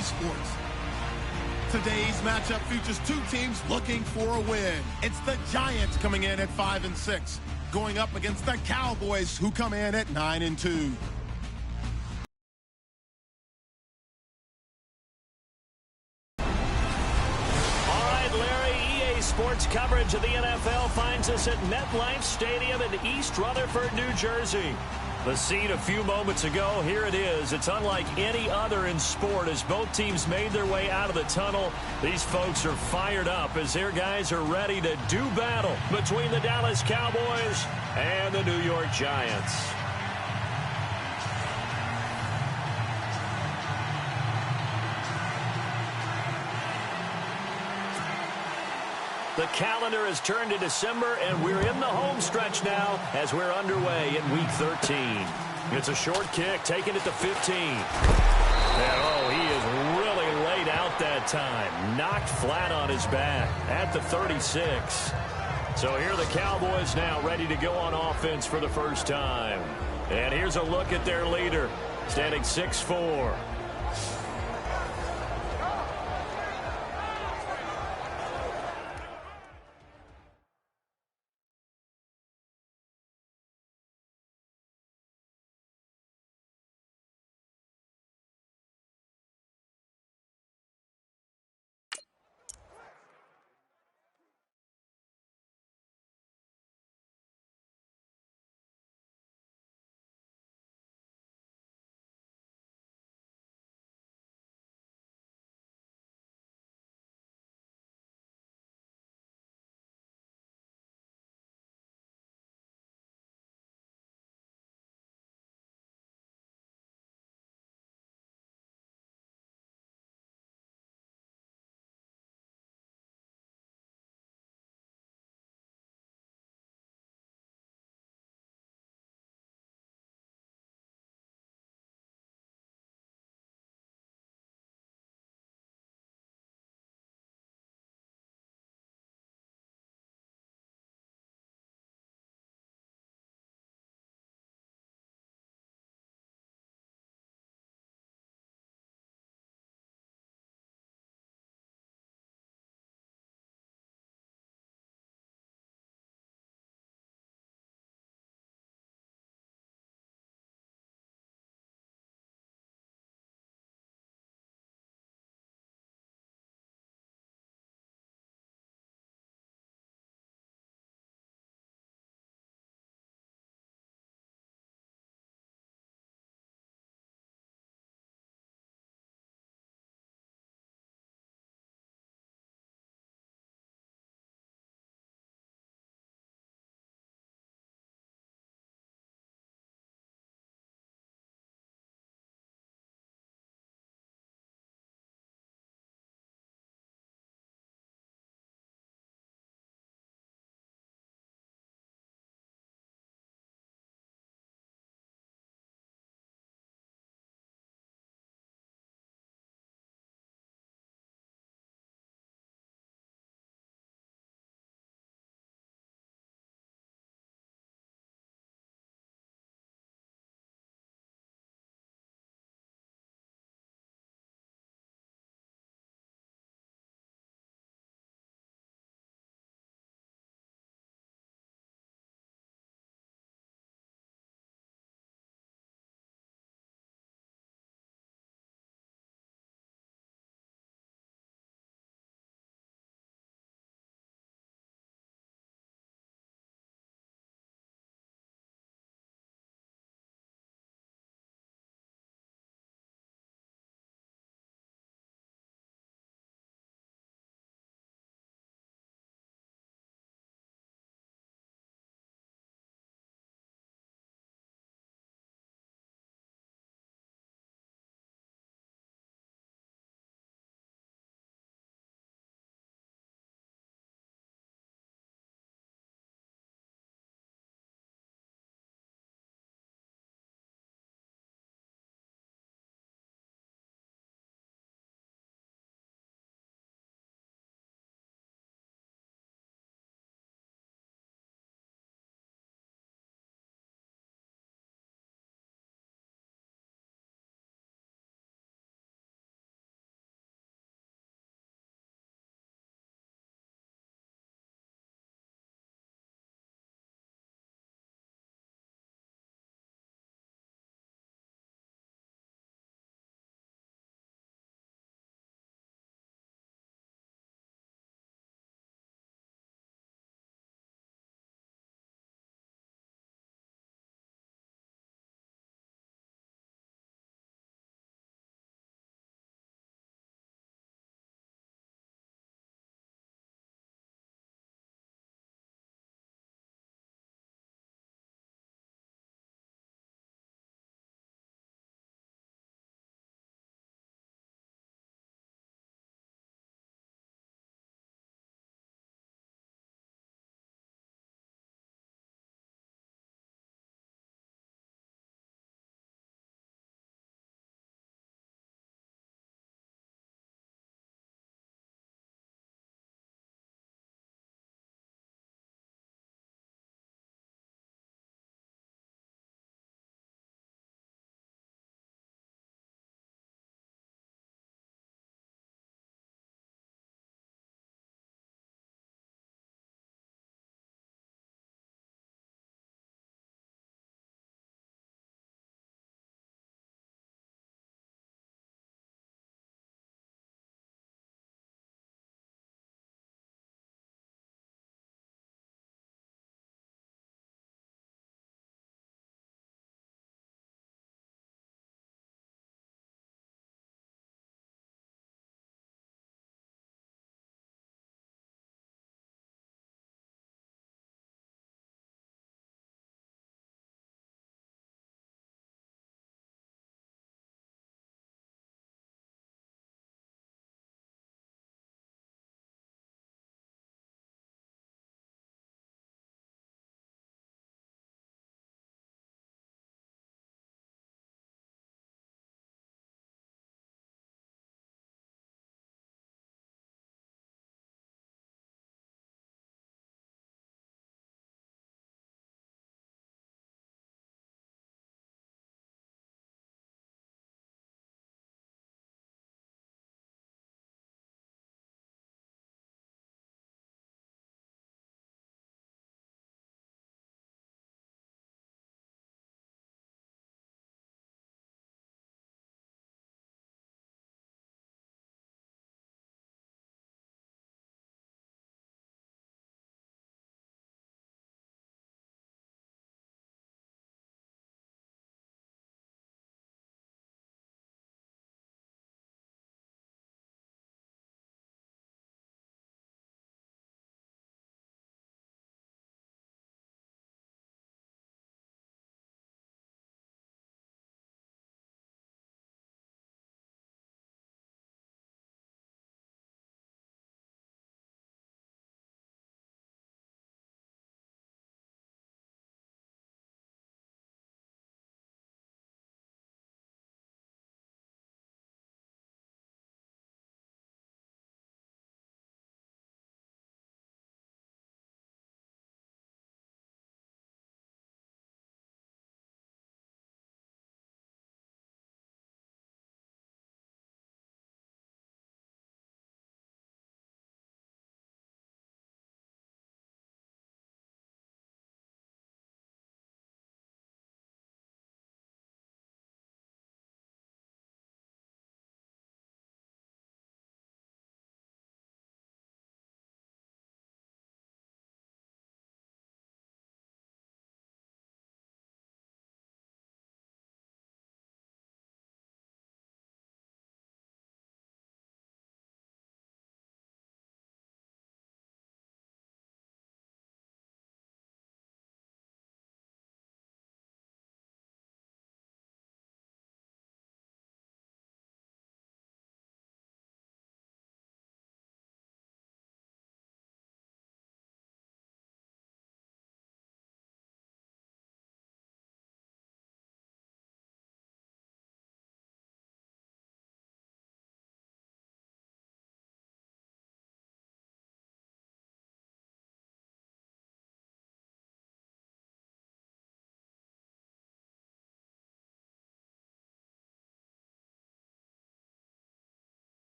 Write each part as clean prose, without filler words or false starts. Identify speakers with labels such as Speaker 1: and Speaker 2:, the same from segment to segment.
Speaker 1: EA Sports. Today's matchup features two teams looking for a win. It's the Giants coming in at 5-6, going up against the Cowboys, who come in at 9-2.
Speaker 2: Sports coverage of the NFL finds us at MetLife Stadium in East Rutherford, New Jersey. The scene a few moments ago, here it is. It's unlike any other in sport as both teams made their way out of the tunnel. These folks are fired up as their guys are ready to do battle between the Dallas Cowboys and the New York Giants. The calendar has turned to December, and we're in the home stretch now as we're underway in Week 13. It's a short kick, taking it to 15. And, oh, he is really laid out that time. Knocked flat on his back at the 36. So here are the Cowboys now ready to go on offense for the first time. And here's a look at their leader, standing 6'4".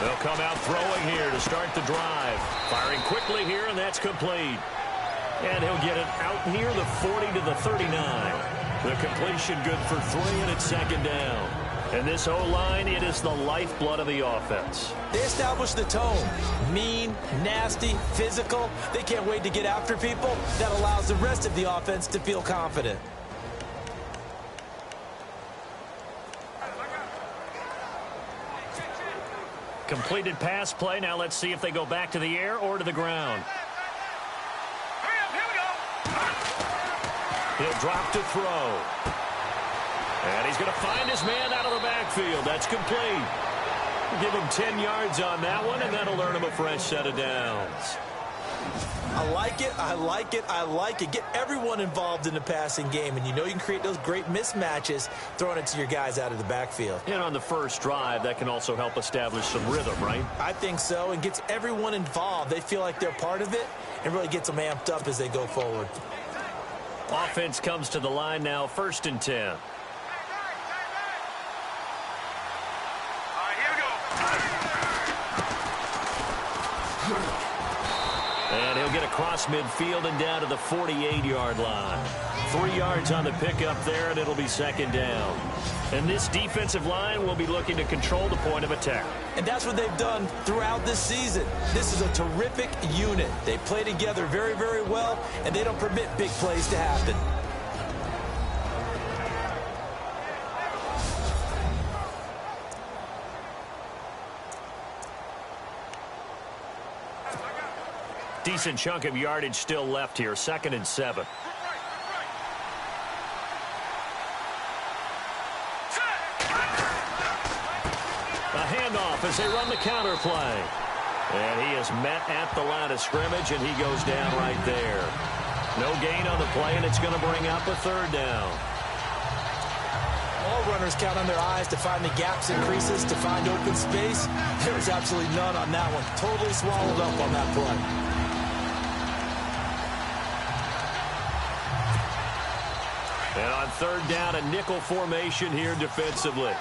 Speaker 2: They'll come out throwing here to start the drive. Firing quickly here, and that's complete. And he'll get it out here, the 40 to the 39. The completion good for 3, and it's second down. And this O-line, it is the lifeblood of the offense.
Speaker 3: They establish the tone. Mean, nasty, physical. They can't wait to get after people. That allows the rest of the offense to feel confident.
Speaker 2: Completed pass play. Now let's see if they go back to the air or to the ground. He'll drop to throw. And he's going to find his man out of the backfield. That's complete. Give him 10 yards on that one, and that'll earn him a fresh set of downs.
Speaker 3: I like it, I like it, I like it. Get everyone involved in the passing game, and you know you can create those great mismatches throwing it to your guys out of the backfield.
Speaker 2: And on the first drive, that can also help establish some rhythm, right?
Speaker 3: I think so, and gets everyone involved. They feel like they're part of it, and really gets them amped up as they go forward.
Speaker 2: Offense comes to the line now, 1st and 10. And he'll get across midfield and down to the 48-yard line. 3 yards on the pickup there, and it'll be second down. And this defensive line will be looking to control the point of attack.
Speaker 3: And that's what they've done throughout this season. This is a terrific unit. They play together very, very well, and they don't permit big plays to happen.
Speaker 2: Decent chunk of yardage still left here. 2nd and 7. A handoff as they run the counter play. And he is met at the line of scrimmage, and he goes down right there. No gain on the play, and it's going to bring up a 3rd down.
Speaker 3: All runners count on their eyes to find the gaps and creases, to find open space. There was absolutely none on that one. Totally swallowed up on that play.
Speaker 2: And on 3rd down, a nickel formation here defensively.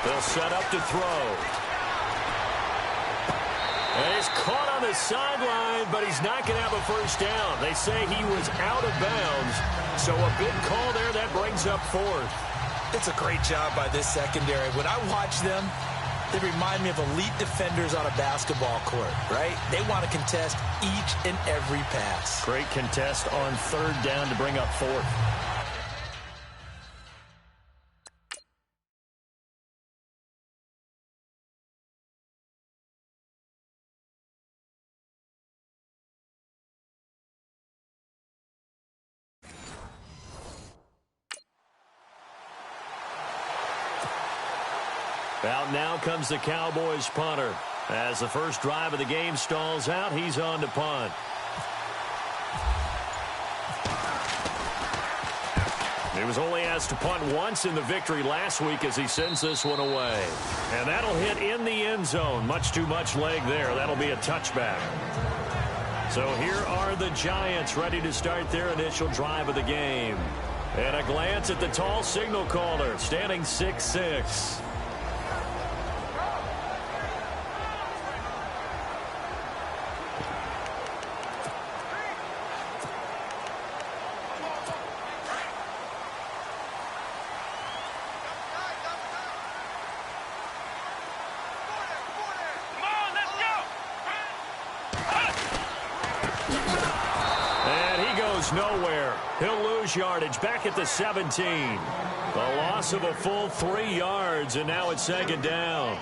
Speaker 2: They'll set up to throw. And he's caught on the sideline, but he's not going to have a first down. They say he was out of bounds, so a big call there that brings up 4th.
Speaker 3: It's a great job by this secondary. When I watch them, they remind me of elite defenders on a basketball court, right? They want to contest each and every pass.
Speaker 2: Great contest on 3rd down to bring up 4th. Out now comes the Cowboys punter. As the first drive of the game stalls out, he's on to punt. He was only asked to punt once in the victory last week as he sends this one away. And that'll hit in the end zone. Much too much leg there. That'll be a touchback. So here are the Giants ready to start their initial drive of the game. And a glance at the tall signal caller, standing 6'6". Nowhere. He'll lose yardage back at the 17. A loss of a full 3 yards, and now it's second down.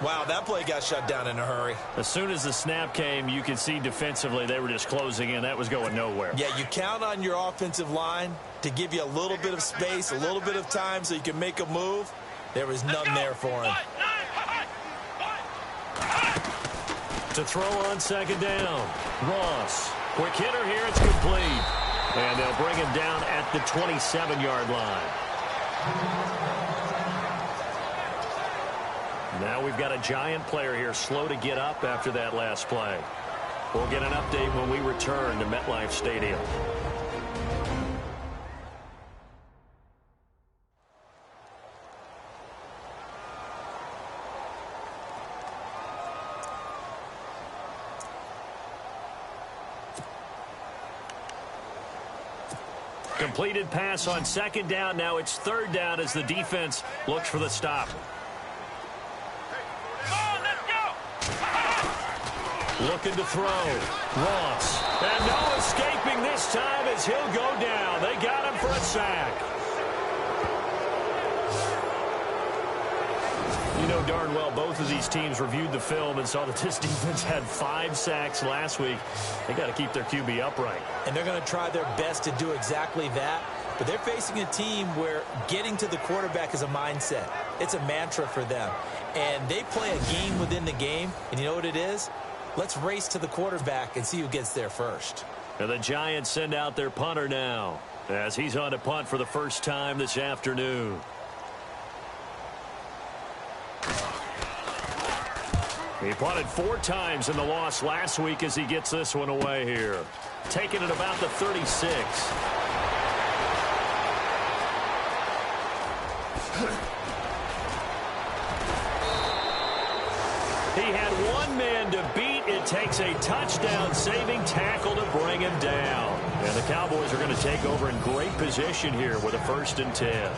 Speaker 3: Wow, that play got shut down in a hurry.
Speaker 2: As soon as the snap came, you could see defensively they were just closing in. That was going nowhere.
Speaker 3: Yeah, you count on your offensive line to give you a little bit of space, a little bit of time so you can make a move. There was none there for him.
Speaker 2: To throw on second down. Ross. Quick hitter here. It's complete. And they'll bring him down at the 27-yard line. Now we've got a Giant player here slow to get up after that last play. We'll get an update when we return to MetLife Stadium. Completed pass on second down. Now it's third down as the defense looks for the stop. Looking to throw. Ross. And no escaping this time as he'll go down. They got him for a sack. You know darn well both of these teams reviewed the film and saw that this defense had 5 sacks last week. They got to keep their QB upright.
Speaker 3: And they're going to try their best to do exactly that. But they're facing a team where getting to the quarterback is a mindset. It's a mantra for them. And they play a game within the game. And you know what it is? Let's race to the quarterback and see who gets there first.
Speaker 2: And the Giants send out their punter now as he's on to punt for the first time this afternoon. He punted 4 times in the loss last week as he gets this one away here. Taking it about the 36. He had one man to beat. It takes a touchdown-saving tackle to bring him down. And the Cowboys are going to take over in great position here with a 1st and 10.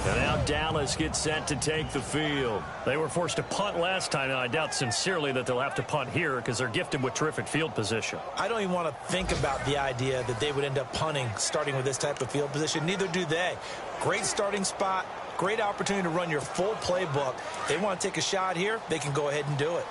Speaker 2: And now Dallas gets set to take the field. They were forced to punt last time, and I doubt sincerely that they'll have to punt here because they're gifted with terrific field position.
Speaker 3: I don't even want to think about the idea that they would end up punting starting with this type of field position. Neither do they. Great starting spot, great opportunity to run your full playbook. They want to take a shot here, they can go ahead and do it.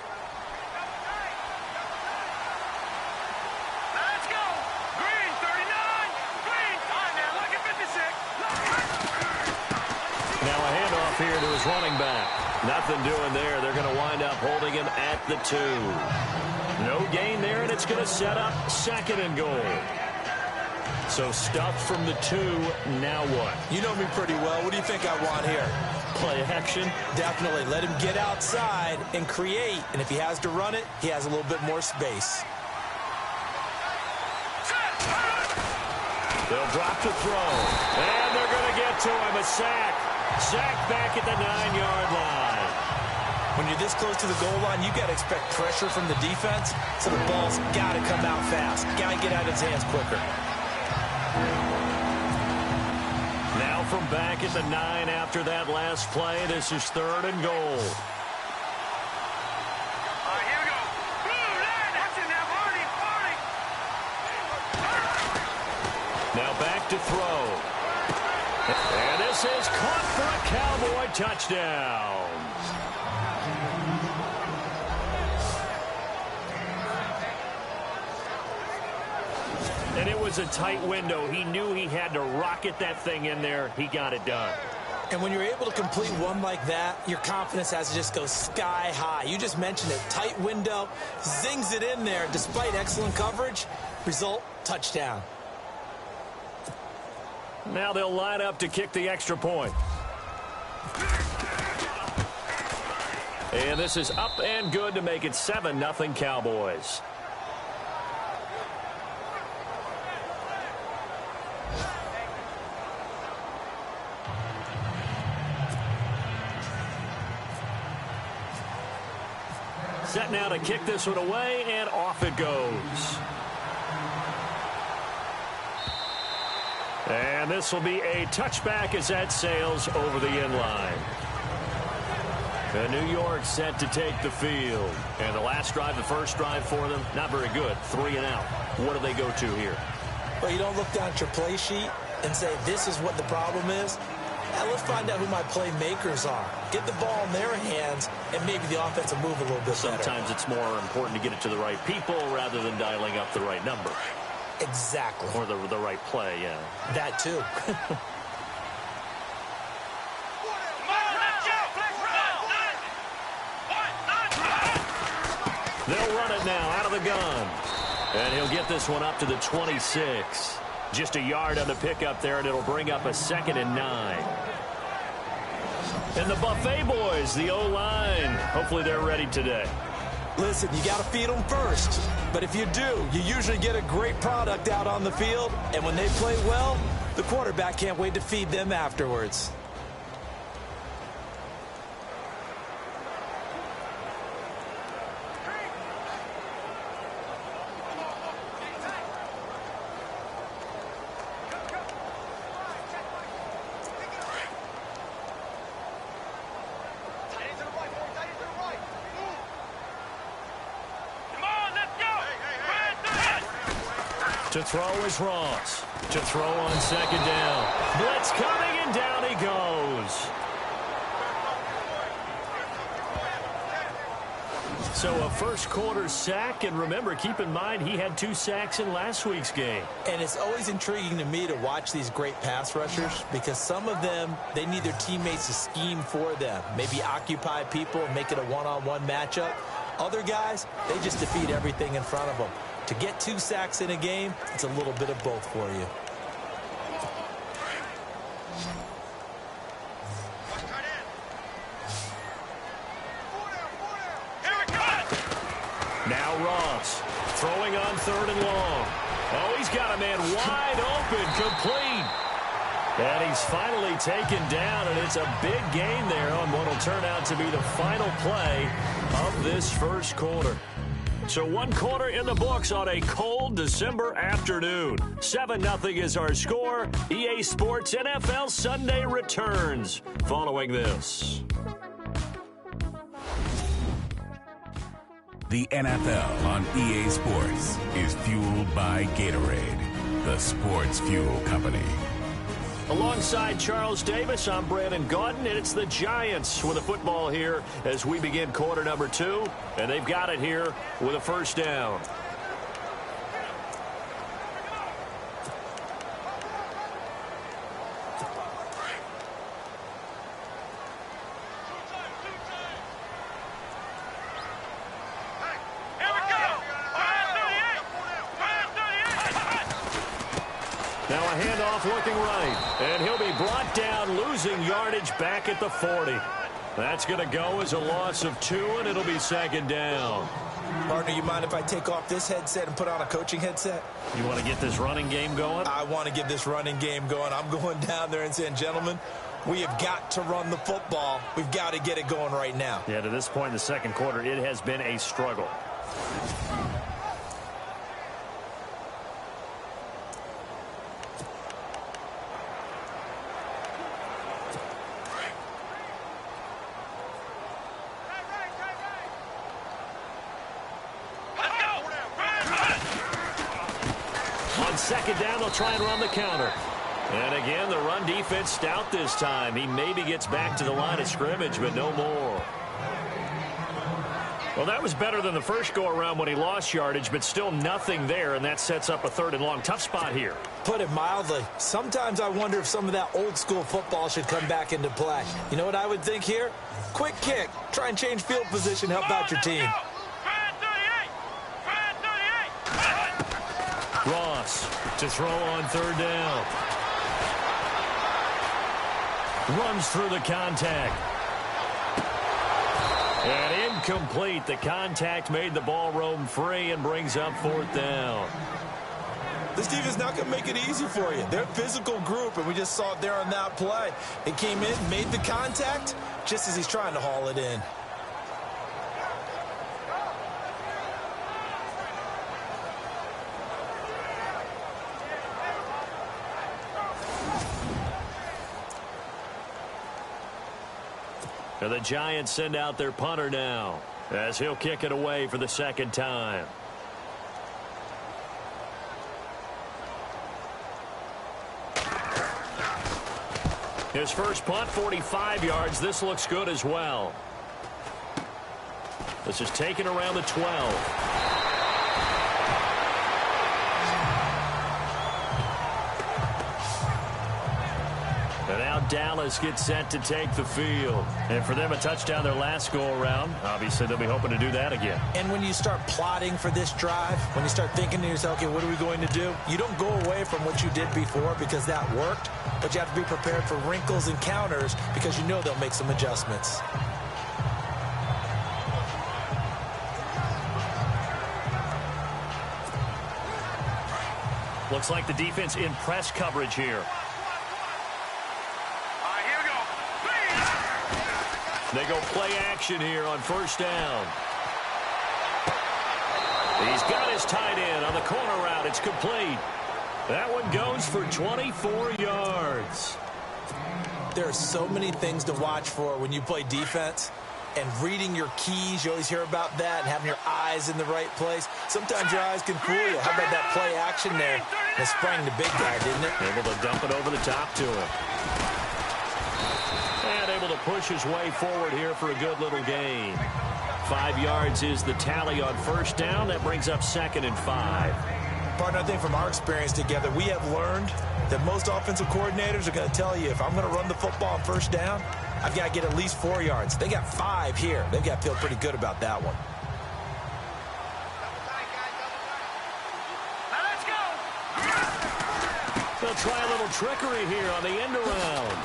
Speaker 2: Here to his running back. Nothing doing there. They're going to wind up holding him at the 2. No gain there, and it's going to set up 2nd and goal. So stuffed from the 2. Now what?
Speaker 3: You know me pretty well. What do you think I want here?
Speaker 2: Play action?
Speaker 3: Definitely. Let him get outside and create. And if he has to run it, he has a little bit more space.
Speaker 2: They'll drop to throw. And they're going to get to him. A sack. Sack back at the 9-yard line.
Speaker 3: When you're this close to the goal line, you got to expect pressure from the defense, so the ball's got to come out fast. Got to get out of his hands quicker.
Speaker 2: Now from back at the 9 after that last play, this is 3rd and goal.
Speaker 4: Here we go. That's in there, Marty.
Speaker 2: Now back to throw. And this is caught for a Cowboy touchdown. And it was a tight window. He knew he had to rocket that thing in there. He got it done.
Speaker 3: And when you're able to complete one like that, your confidence has to just go sky high. You just mentioned it. Tight window, zings it in there despite excellent coverage. Result, touchdown.
Speaker 2: Now they'll line up to kick the extra point. And this is up and good to make it 7-0 Cowboys. Set now to kick this one away, and off it goes. And this will be a touchback as that sails over the end line. And New York set to take the field. And the last drive, the first drive for them, not very good. 3 and out. What do they go to here?
Speaker 3: Well, you don't look down at your play sheet and say, this is what the problem is. And let's find out who my playmakers are. Get the ball in their hands, and maybe the offense will move a little bit better.
Speaker 2: Sometimes it's more important to get it to the right people rather than dialing up the right number.
Speaker 3: Exactly.
Speaker 2: Or the right play, yeah.
Speaker 3: That too.
Speaker 2: They'll run it now out of the gun. And he'll get this one up to the 26. Just a yard on the pickup there, and it'll bring up a 2nd and 9. And the Buffet boys, the O-line, hopefully they're ready today.
Speaker 3: Listen, you got to feed them first. But if you do, you usually get a great product out on the field. And when they play well, the quarterback can't wait to feed them afterwards.
Speaker 2: To throw is Ross. To throw on 2nd down. Blitz coming, and down he goes. So a first quarter sack, and remember, keep in mind, he had 2 sacks in last week's game.
Speaker 3: And it's always intriguing to me to watch these great pass rushers because some of them, they need their teammates to scheme for them. Maybe occupy people and make it a one-on-one matchup. Other guys, they just defeat everything in front of them. To get 2 sacks in a game, it's a little bit of both for you.
Speaker 2: Now Ross throwing on 3rd and long. Oh, he's got a man wide open, complete. And he's finally taken down, and it's a big gain there on what will turn out to be the final play of this first quarter. So 1 quarter in the books on a cold December afternoon. 7-0 is our score. EA Sports NFL Sunday returns following this.
Speaker 5: The NFL on EA Sports is fueled by Gatorade, the sports fuel company.
Speaker 2: Alongside Charles Davis, I'm Brandon Gaudin, and it's the Giants with a football here as we begin quarter number 2, and they've got it here with a 1st down. Now a handoff looking right, and he'll be brought down, losing yardage back at the 40. That's going to go as a loss of 2, and it'll be 2nd down.
Speaker 3: Partner, you mind if I take off this headset and put on a coaching headset?
Speaker 2: You want to get this running game going?
Speaker 3: I want to get this running game going. I'm going down there and saying, gentlemen, we have got to run the football. We've got to get it going right now.
Speaker 2: Yeah, to this point in the second quarter, it has been a struggle. On 2nd down, they'll try and run the counter. And again, the run defense stout this time. He maybe gets back to the line of scrimmage, but no more. Well, that was better than the first go-around when he lost yardage, but still nothing there, and that sets up a 3rd and long. Tough spot here.
Speaker 3: Put it mildly. Sometimes I wonder if some of that old-school football should come back into play. You know what I would think here? Quick kick. Try and change field position, help out your team.
Speaker 2: Ross to throw on 3rd down. Runs through the contact. And incomplete. The contact made the ball roam free and brings up 4th down.
Speaker 3: This team is not going to make it easy for you. They're a physical group, and we just saw it there on that play. It came in, made the contact, just as he's trying to haul it in.
Speaker 2: And the Giants send out their punter now as he'll kick it away for the 2nd time. His first punt, 45 yards. This looks good as well. This is taken around the 12. And now Dallas gets set to take the field. And for them, a touchdown their last go-around. Obviously, they'll be hoping to do that again.
Speaker 3: And when you start plotting for this drive, when you start thinking to yourself, okay, what are we going to do? You don't go away from what you did before because that worked, but you have to be prepared for wrinkles and counters because you know they'll make some adjustments.
Speaker 2: Looks like the defense in press coverage here. They go play action here on first down. He's got his tight end on the corner route. It's complete. That one goes for 24 yards.
Speaker 3: There are so many things to watch for when you play defense. And reading your keys, you always hear about that, and having your eyes in the right place. Sometimes your eyes can fool you. How about that play action there? It sprang the big guy, didn't it?
Speaker 2: Able to dump it over the top to him. And able to push his way forward here for a good little gain. 5 yards is the tally on first down. That brings up 2nd and 5.
Speaker 3: Partner, I think from our experience together, we have learned that most offensive coordinators are going to tell you, if I'm going to run the football on first down, I've got to get at least 4 yards. They got 5 here. They've got to feel pretty good about that one.
Speaker 2: They'll try a little trickery here on the end around.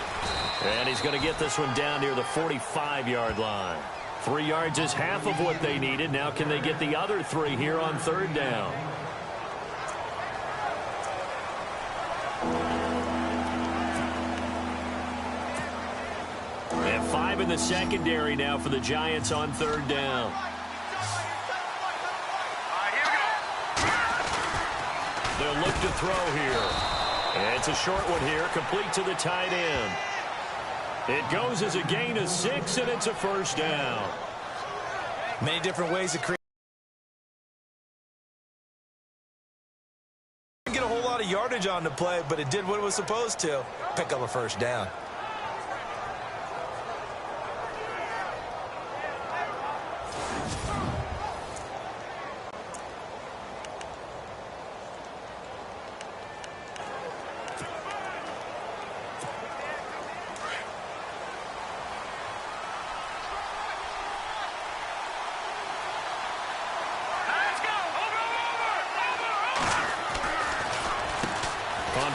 Speaker 2: And he's going to get this one down near the 45-yard line. 3 yards is half of what they needed. Now can they get the other 3 here on third down? And 5 in the secondary now for the Giants on third down. They'll look to throw here. And it's a short one here, complete to the tight end. It goes as a gain of 6, and it's a first down.
Speaker 3: Many different ways to create. Didn't get a whole lot of yardage on the play, but it did what it was supposed to. Pick up a first down.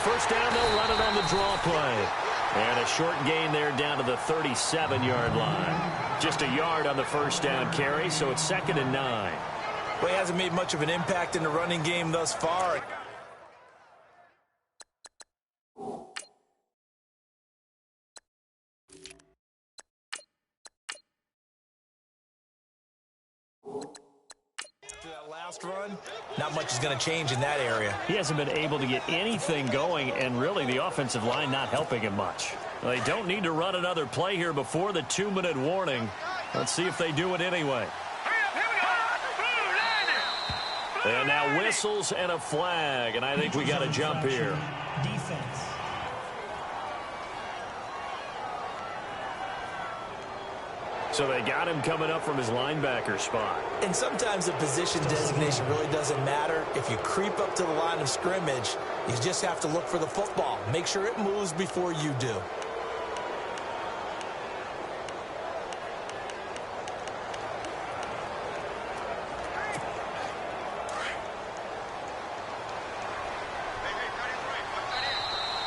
Speaker 2: First down, they'll run it on the draw play. And a short gain there down to the 37-yard line. Just a yard on the first down carry, so it's 2nd and 9.
Speaker 3: Well, he hasn't made much of an impact in the running game thus far. That last run, not much is going to change in that area.
Speaker 2: He hasn't been able to get anything going, and really the offensive line not helping him much. They don't need to run another play here before the 2-minute warning. Let's see if they do it anyway. And now whistles and a flag, and I think we got to jump here.
Speaker 6: Defense.
Speaker 2: So they got him coming up from his linebacker spot.
Speaker 3: And sometimes the position designation really doesn't matter. If you creep up to the line of scrimmage, you just have to look for the football. Make sure it moves before you do.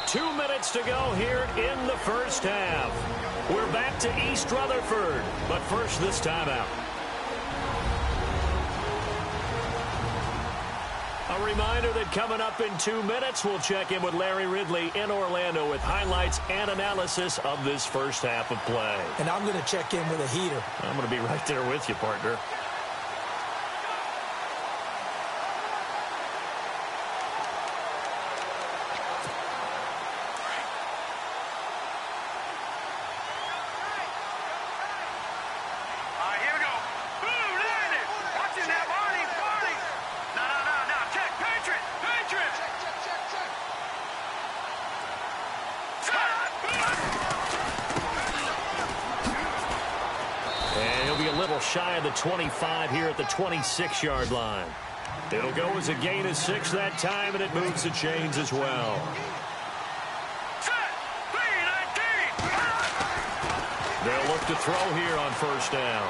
Speaker 2: Two minutes to go here in the first half. We're back to East Rutherford, but first this timeout. A reminder that coming up in 2 minutes, we'll check in with Larry Ridley in Orlando with highlights and analysis of this first half of play.
Speaker 3: And I'm going to check in with a heater.
Speaker 2: I'm going to be right there with you, partner. little shy of the 25 here at the 26-yard line. It'll go as a gain of 6 that time, and it moves the chains as well. They'll look to throw here on first down.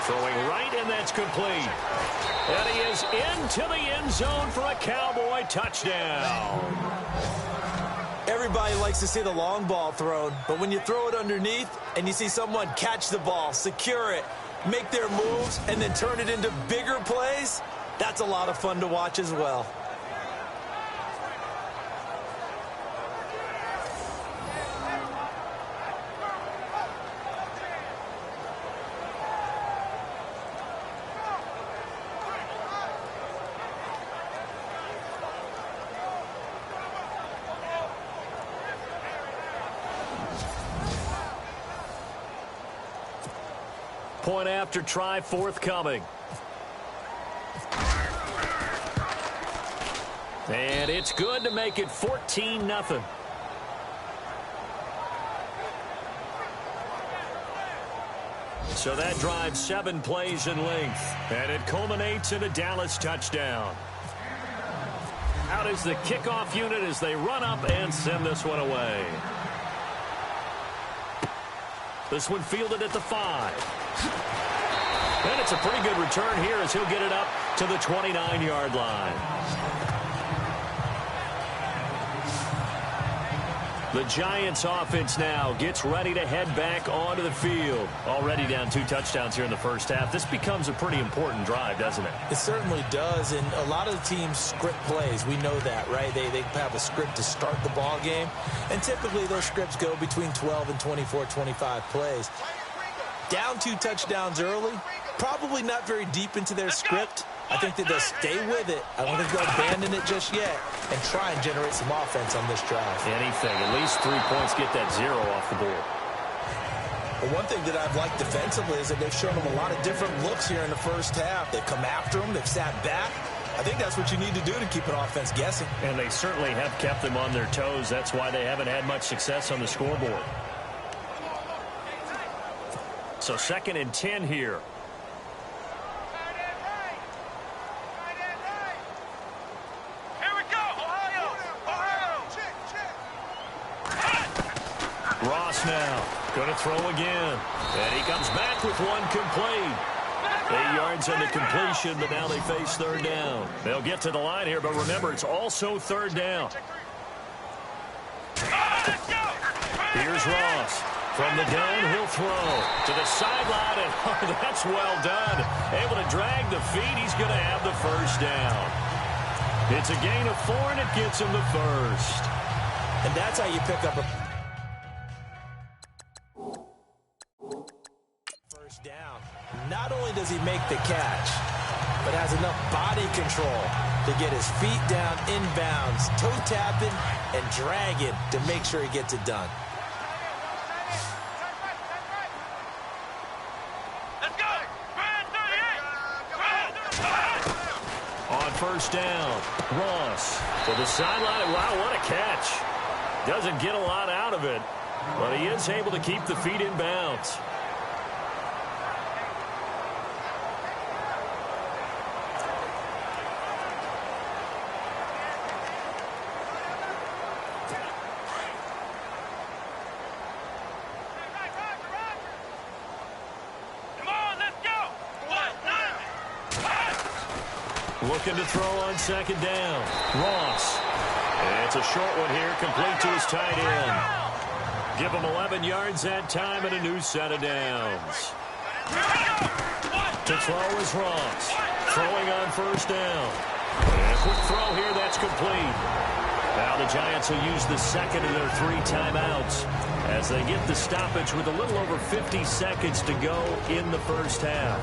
Speaker 2: Throwing right, and that's complete. And he is into the end zone for a Cowboy touchdown.
Speaker 3: Everybody likes to see the long ball thrown, but when you throw it underneath and you see someone catch the ball, secure it, make their moves, and then turn it into bigger plays, that's a lot of fun to watch as well.
Speaker 2: Point after try forthcoming. And it's good to make it 14-0. So that drives 7 plays in length, and it culminates in a Dallas touchdown. Out is the kickoff unit as they run up and send this one away. This one fielded at the 5. And it's a pretty good return here as he'll get it up to the 29-yard line. The Giants offense now gets ready to head back onto the field. Already down 2 touchdowns here in the first half. This becomes a pretty important drive, doesn't it?
Speaker 3: It certainly does, and a lot of the teams script plays. We know that, right? They have a script to start the ball game, and typically those scripts go between 12 and 24, 25 plays. Down 2 touchdowns early, probably not very deep into their script. I think that they'll stay with it. I don't think they'll abandon it just yet and try and generate some offense on this drive.
Speaker 2: Anything. At least 3 points, get that 0 off the board.
Speaker 3: Well, one thing that I've liked defensively is that they've shown them a lot of different looks here in the first half. They've come after them. They've sat back. I think that's what you need to do to keep an offense guessing.
Speaker 2: And they certainly have kept them on their toes. That's why they haven't had much success on the scoreboard. So 2nd and 10 here. Ross now going to throw again. And he comes back with one complete. 8 yards on the completion, but now they face 3rd down. They'll get to the line here, but remember, it's also 3rd down. Here's Ross. From the gun, he'll throw to the sideline, and oh, that's well done. Able to drag the feet. He's going to have the 1st down. It's a gain of 4, and it gets him the 1st.
Speaker 3: And that's how you pick up a first down. Not only does he make the catch, but has enough body control to get his feet down inbounds, toe tapping, and dragging to make sure he gets it done.
Speaker 2: First down. Ross to the sideline. Wow, what a catch. Doesn't get a lot out of it, but he is able to keep the feet in bounds. Looking to throw on 2nd down. Ross. And it's a short one here, complete to his tight end. Give him 11 yards that time and a new set of downs. To throw is Ross. Throwing on 1st down. And a quick throw here, that's complete. Now the Giants will use the 2nd of their 3 timeouts as they get the stoppage with a little over 50 seconds to go in the first half.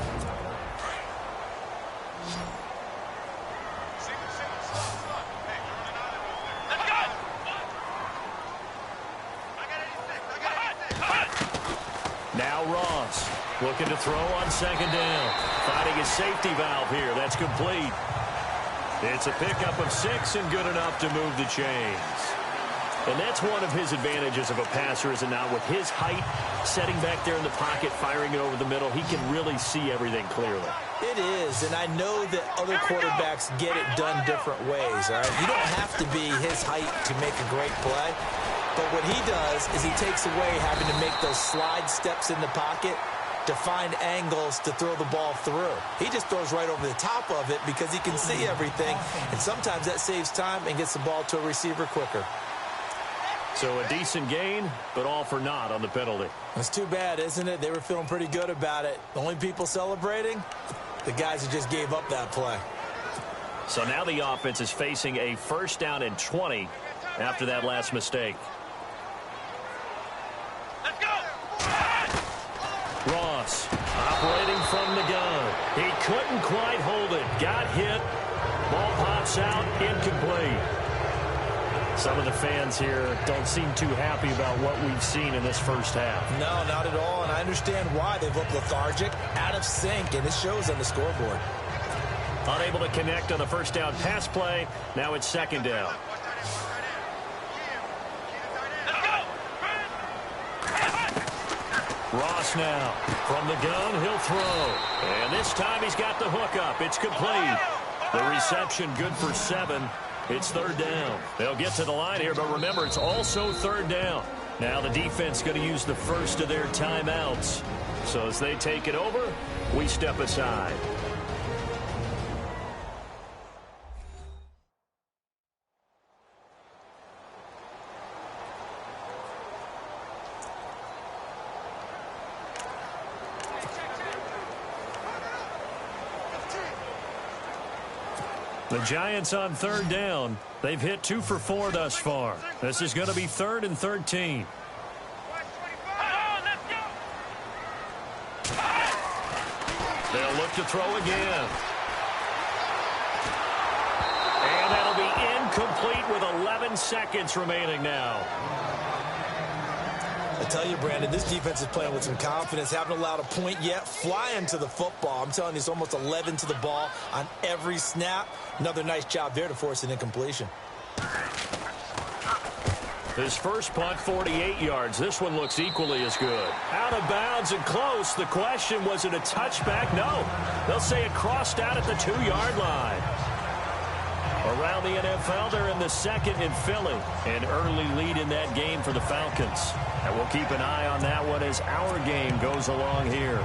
Speaker 2: Now Ross looking to throw on 2nd down. Finding his safety valve here. That's complete. It's a pickup of 6 and good enough to move the chains. And that's one of his advantages of a passer, is it not? With his height, setting back there in the pocket, firing it over the middle, he can really see everything clearly.
Speaker 3: It is, and I know that other quarterbacks get it done different ways, all right? You don't have to be his height to make a great play, but what he does is he takes away having to make those slide steps in the pocket to find angles to throw the ball through. He just throws right over the top of it because he can see everything, and sometimes that saves time and gets the ball to a receiver quicker.
Speaker 2: So a decent gain, but all for naught on the penalty.
Speaker 3: That's too bad, isn't it? They were feeling pretty good about it. The only people celebrating, the guys who just gave up that play.
Speaker 2: So now the offense is facing a 1st down and 20 after that last mistake.
Speaker 4: Let's go!
Speaker 2: Ross operating from the gun. He couldn't quite hold it. Got hit. Ball pops out, incomplete. Some of the fans here don't seem too happy about what we've seen in this first half.
Speaker 3: No, not at all, and I understand why. They've looked lethargic, out of sync, and it shows on the scoreboard.
Speaker 2: Unable to connect on the 1st down pass play. Now it's 2nd down. Ross now from the gun. He'll throw. And this time he's got the hook up. It's complete. The reception good for 7. It's 3rd down. They'll get to the line here, but remember, it's also 3rd down. Now the defense going to use the first of their timeouts. So as they take it over, we step aside. The Giants on 3rd down. They've hit 2 for 4 thus far. This is going to be 3rd and 13. They'll look to throw again. And that'll be incomplete with 11 seconds remaining now.
Speaker 3: I tell you, Brandon, this defense is playing with some confidence. Haven't allowed a point yet. Flying to the football. I'm telling you, it's almost 11 to the ball on every snap. Another nice job there to force an incompletion.
Speaker 2: His first punt, 48 yards. This one looks equally as good. Out of bounds and close. The question, was it a touchback? No. They'll say it crossed out at the 2-yard line. Around the NFL, they're in the 2nd in Philly. An early lead in that game for the Falcons. And we'll keep an eye on that one as our game goes along here.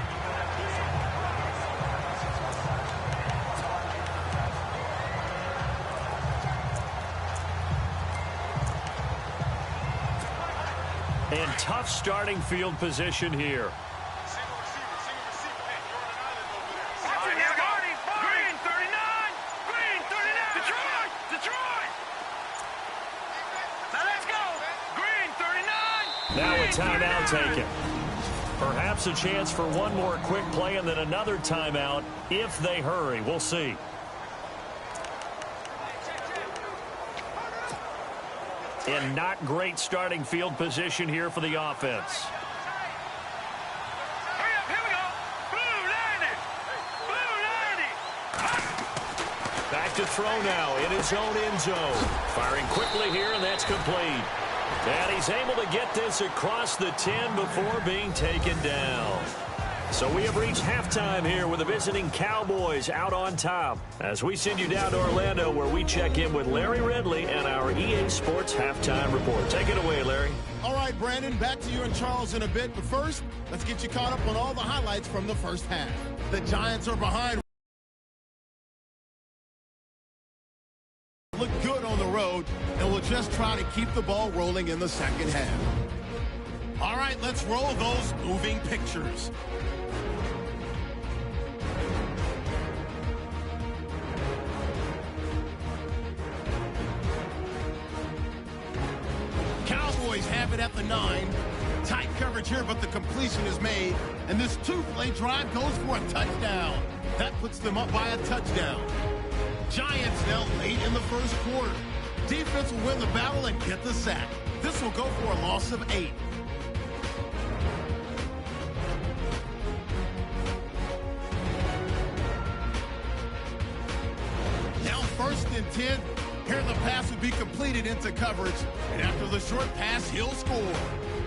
Speaker 2: And tough starting field position here. Now a timeout taken. Perhaps a chance for one more quick play and then another timeout if they hurry. We'll see. And not great starting field position here for the offense. Back to throw now in his own end zone. Firing quickly here, and that's complete. And he's able to get this across the 10 before being taken down. So we have reached halftime here with the visiting Cowboys out on top. As we send you down to Orlando, where we check in with Larry Ridley and our EA Sports Halftime Report. Take it away, Larry.
Speaker 1: All right, Brandon, back to you and Charles in a bit. But first, let's get you caught up on all the highlights from the first half. The Giants are behind. Look good on the road, and we'll just try to keep the ball rolling in the second half. All right, let's roll those moving pictures. Cowboys have it at the 9. Tight coverage here, but the completion is made, and this two-play drive goes for a touchdown. That puts them up by a touchdown. Giants now late in the first quarter. Defense will win the battle and get the sack. This will go for a loss of 8. Now 1st and 10. Here the pass would be completed into coverage. And after the short pass, he'll score.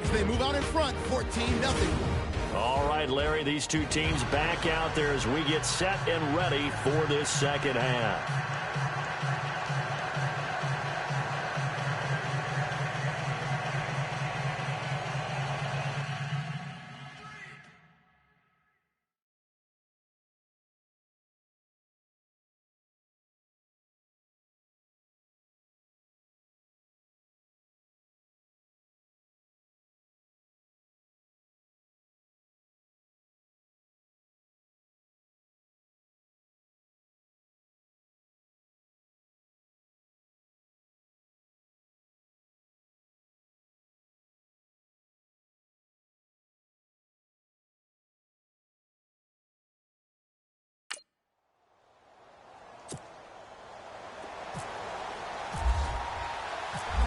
Speaker 1: As they move out in front, 14-0.
Speaker 2: All right, Larry, these two teams back out there as we get set and ready for this second half.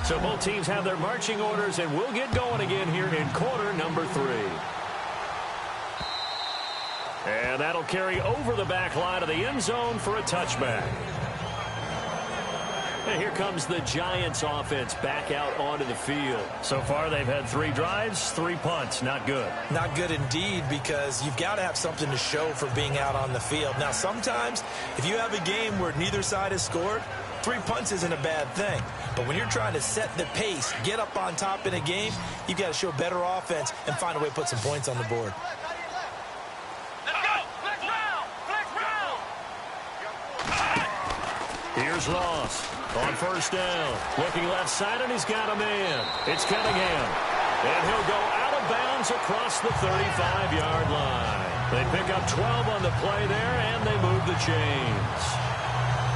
Speaker 2: So both teams have their marching orders, and we'll get going again here in quarter number 3. And that'll carry over the back line of the end zone for a touchback. And here comes the Giants offense back out onto the field. So far, they've had 3 drives, 3 punts. Not good.
Speaker 3: Not good indeed, because you've got to have something to show for being out on the field. Now, sometimes, if you have a game where neither side has scored, 3 punts isn't a bad thing. But when you're trying to set the pace, get up on top in a game, you've got to show better offense and find a way to put some points on the board.
Speaker 2: Here's Ross on first down. Looking left side, and he's got a man. It's Cunningham. And he'll go out of bounds across the 35-yard line. They pick up 12 on the play there, and they move the chains.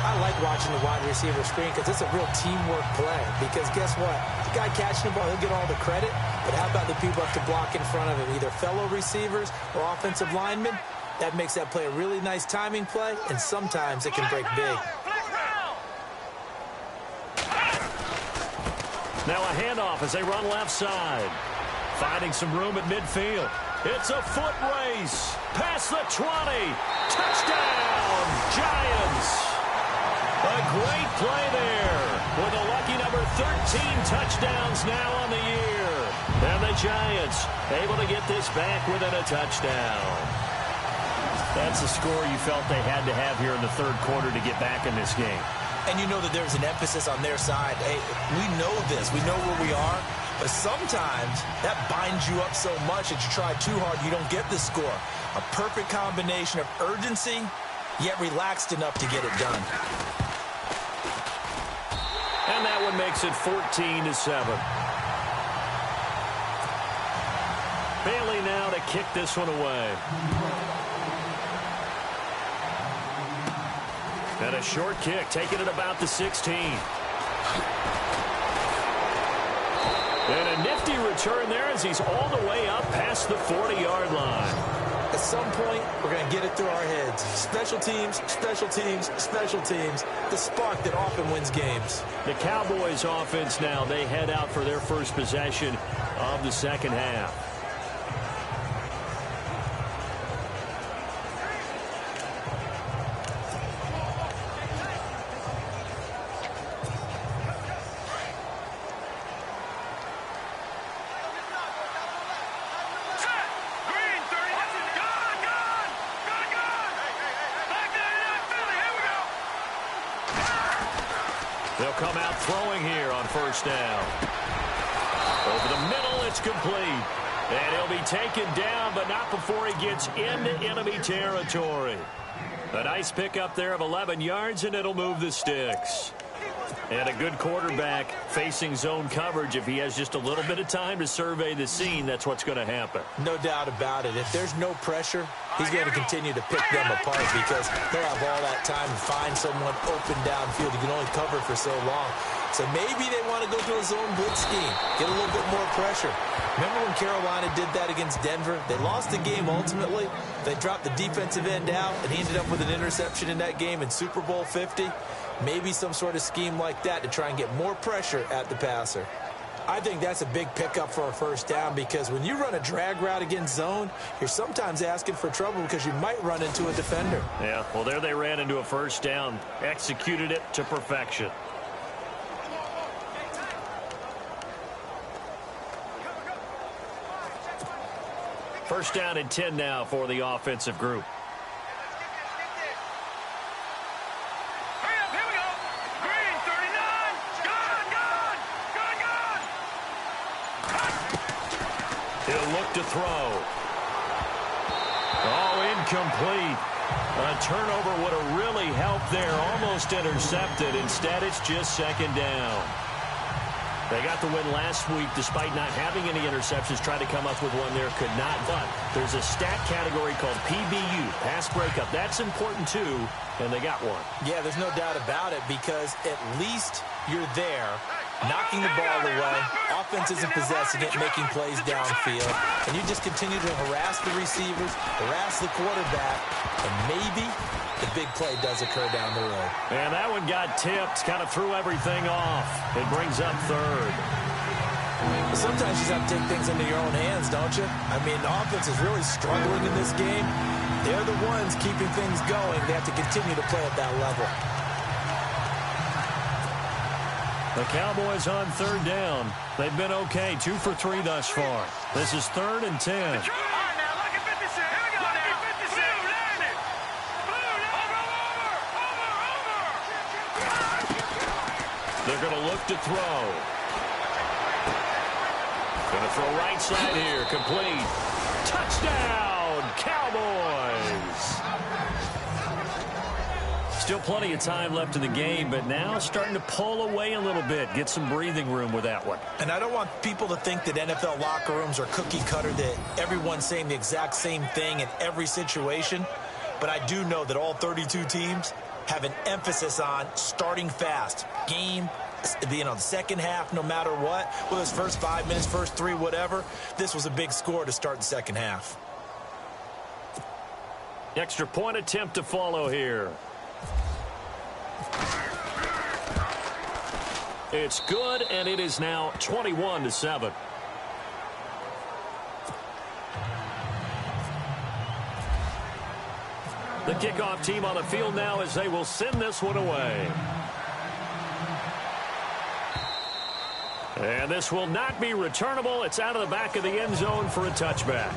Speaker 3: I like watching the wide receiver screen because it's a real teamwork play. Because guess what? The guy catching the ball, he'll get all the credit. But how about the people who have to block in front of him, either fellow receivers or offensive linemen? That makes that play a really nice timing play, and sometimes it can break big.
Speaker 2: Now a handoff as they run left side. Finding some room at midfield. It's a foot race. Past the 20. Touchdown, Giants. A great play there with a lucky number 13 touchdowns now on the year. And the Giants able to get this back within a touchdown. That's a score you felt they had to have here in the third quarter to get back in this game.
Speaker 3: And you know that there's an emphasis on their side. Hey, we know this. We know where we are. But sometimes that binds you up so much that you try too hard, you don't get the score. A perfect combination of urgency, yet relaxed enough to get it done.
Speaker 2: And that one makes it 14-7. Bailey now to kick this one away. And a short kick, taking it about the 16. And a nifty return there as he's all the way up past the 40-yard line.
Speaker 3: At some point, we're going to get it through our heads. Special teams, special teams, special teams. The spark that often wins games.
Speaker 2: The Cowboys offense now, they head out for their first possession of the second half. They'll come out throwing here on first down. Over the middle, it's complete. And he'll be taken down, but not before he gets into enemy territory. A nice pickup there of 11 yards, and it'll move the sticks. And a good quarterback facing zone coverage. If he has just a little bit of time to survey the scene, that's what's going to happen.
Speaker 3: No doubt about it. If there's no pressure, he's going to continue to pick them apart because he'll have all that time to find someone open downfield. You can only cover for so long. So maybe they want to go to a zone blitz scheme, get a little bit more pressure. Remember when Carolina did that against Denver? They lost the game ultimately. They dropped the defensive end out, and he ended up with an interception in that game in Super Bowl 50. Maybe some sort of scheme like that to try and get more pressure at the passer. I think that's a big pickup for a first down because when you run a drag route against zone, you're sometimes asking for trouble because you might run into a defender.
Speaker 2: Yeah, well, there they ran into a first down, executed it to perfection. First down and 10 now for the offensive group.
Speaker 4: Hurry up, here we go. Green, 39. Gone.
Speaker 2: He'll look to throw. Oh, incomplete. A turnover would have really helped there. Almost intercepted. Instead, it's just second down. They got the win last week despite not having any interceptions. Tried to come up with one there, could not. But there's a stat category called PBU, pass breakup. That's important too, and they got one.
Speaker 3: Yeah, there's no doubt about it because at least you're there, knocking the ball away. Offense isn't possessing it, making plays downfield. And you just continue to harass the receivers, harass the quarterback, and maybe the big play does occur down the road.
Speaker 2: And that one got tipped, kind of threw everything off. It brings up third.
Speaker 3: But sometimes you just have to take things into your own hands, don't you? I mean, the offense is really struggling in this game. They're the ones keeping things going. They have to continue to play at that level.
Speaker 2: The Cowboys on third down. They've been okay, 2 for 3 thus far. This is 3rd and 10.
Speaker 4: All right, now, look at 56. Here we go now. 56. Blue, land it. Blue, over.
Speaker 2: They're going to look to throw. Going to throw right side here. Complete. Touchdown, Cowboys. Still plenty of time left in the game, but now starting to pull away a little bit. Get some breathing room with that one.
Speaker 3: And I don't want people to think that NFL locker rooms are cookie cutter, that everyone's saying the exact same thing in every situation. But I do know that all 32 teams have an emphasis on starting fast. Game, the second half, no matter what. Whether it's first 5 minutes, first 3, whatever. This was a big score to start the second half.
Speaker 2: Extra point attempt to follow here. It's good, and it is now 21-7. The kickoff team on the field now as they will send this one away. And this will not be returnable. It's out of the back of the end zone for a touchback.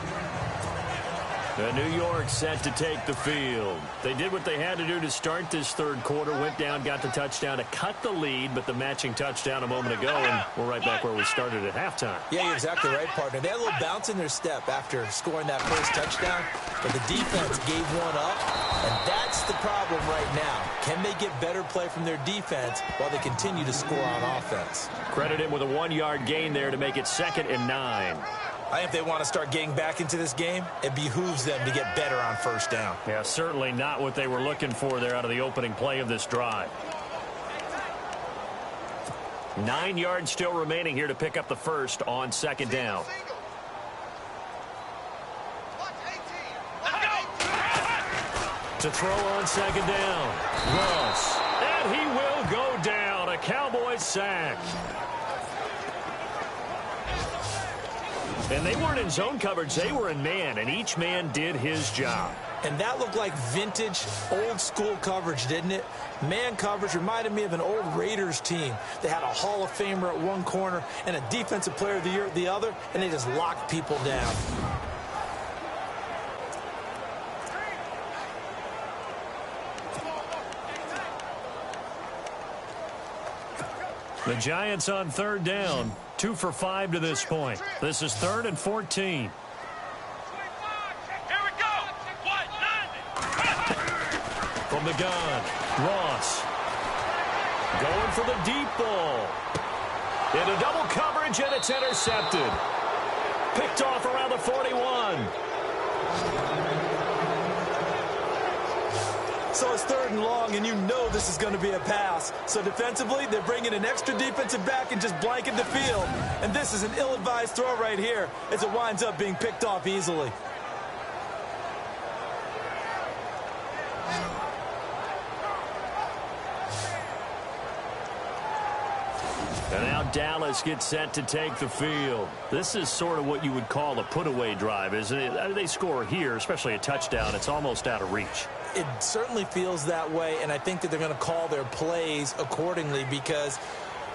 Speaker 2: The New York set to take the field. They did what they had to do to start this third quarter. Went down, got the touchdown to cut the lead, but the matching touchdown a moment ago, and we're right back where we started at halftime.
Speaker 3: Yeah, you're exactly right, partner. They had a little bounce in their step after scoring that first touchdown, but the defense gave one up, and that's the problem right now. Can they get better play from their defense while they continue to score on offense?
Speaker 2: Credit him with a 1-yard gain there to make it 2nd and 9.
Speaker 3: I think if they want to start getting back into this game, it behooves them to get better on first down.
Speaker 2: Yeah, certainly not what they were looking for there out of the opening play of this drive. 9 yards still remaining here to pick up the first on 2nd down. To throw on 2nd down. Ross. And he will go down. A Cowboys sack. And they weren't in zone coverage. They were in man, and each man did his job.
Speaker 3: And that looked like vintage, old-school coverage, didn't it? Man coverage reminded me of an old Raiders team. They had a Hall of Famer at one corner and a Defensive Player of the Year at the other, and they just locked people down.
Speaker 2: The Giants on 3rd down. 2 for 5 to this point. This is 3rd and 14.
Speaker 4: Here we go.
Speaker 2: From the gun, Ross. Going for the deep ball. Into double coverage, and it's intercepted. Picked off around the 41.
Speaker 3: So it's 3rd and long, and you know this is going to be a pass. So defensively, they're bringing an extra defensive back and just blanket the field. And this is an ill-advised throw right here as it winds up being picked off easily.
Speaker 2: And now Dallas gets set to take the field. This is sort of what you would call a put-away drive, isn't it? They score here, especially a touchdown. It's almost out of reach.
Speaker 3: It certainly feels that way, and I think that they're going to call their plays accordingly because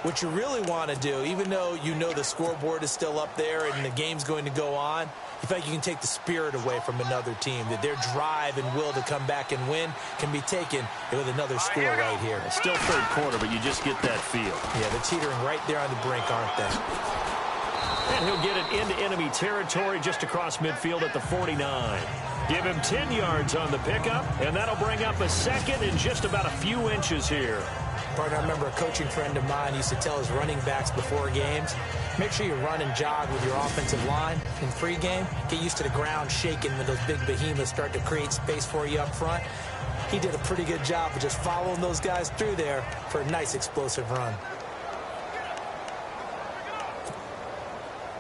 Speaker 3: What you really want to do, even though you know the scoreboard is still up there and the game's going to go on, you feel like you can take the spirit away from another team, that their drive and will to come back and win can be taken with another score right here.
Speaker 2: It's still third quarter, but you just get that feel.
Speaker 3: Yeah, they're teetering right there on the brink, aren't they?
Speaker 2: And he'll get it into enemy territory just across midfield at the 49. Give him 10 yards on the pickup, and that'll bring up a second in just about a few inches here.
Speaker 3: Partner, I remember a coaching friend of mine used to tell his running backs before games, make sure you run and jog with your offensive line in pregame. Get used to the ground shaking when those big behemoths start to create space for you up front. He did a pretty good job of just following those guys through there for a nice explosive run.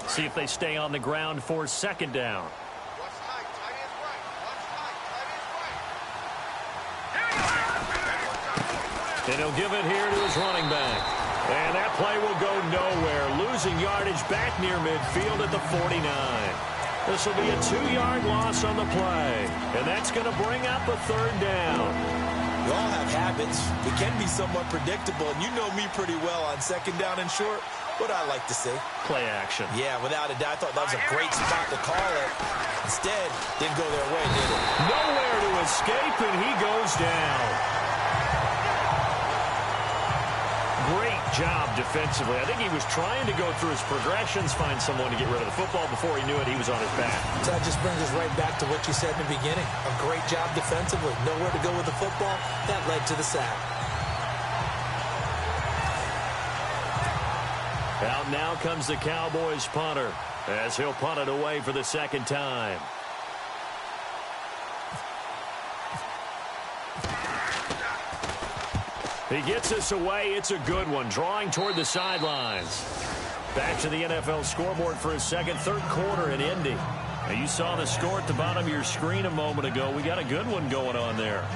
Speaker 2: See if they stay on the ground for second down. And he'll give it here to his running back. And that play will go nowhere. Losing yardage back near midfield at the 49. This will be a 2-yard loss on the play. And that's going to bring up a third down.
Speaker 3: We all have habits. We can be somewhat predictable. And you know me pretty well on second down and short. What I like to say.
Speaker 2: Play action.
Speaker 3: Yeah, without a doubt. I thought that was a great spot to call it. Instead, didn't go their way, did it?
Speaker 2: Nowhere to escape, and he goes down. Great job defensively. I think he was trying to go through his progressions, find someone to get rid of the football. Before he knew it, he was on his back.
Speaker 3: So that just brings us right back to what you said in the beginning. A great job defensively. Nowhere to go with the football. That led to the sack.
Speaker 2: Out now comes the Cowboys punter as he'll punt it away for the second time. He gets us away. It's a good one. Drawing toward the sidelines. Back to the NFL scoreboard for his second, third quarter in Indy. Now, you saw the score at the bottom of your screen a moment ago. We got a good one going on there.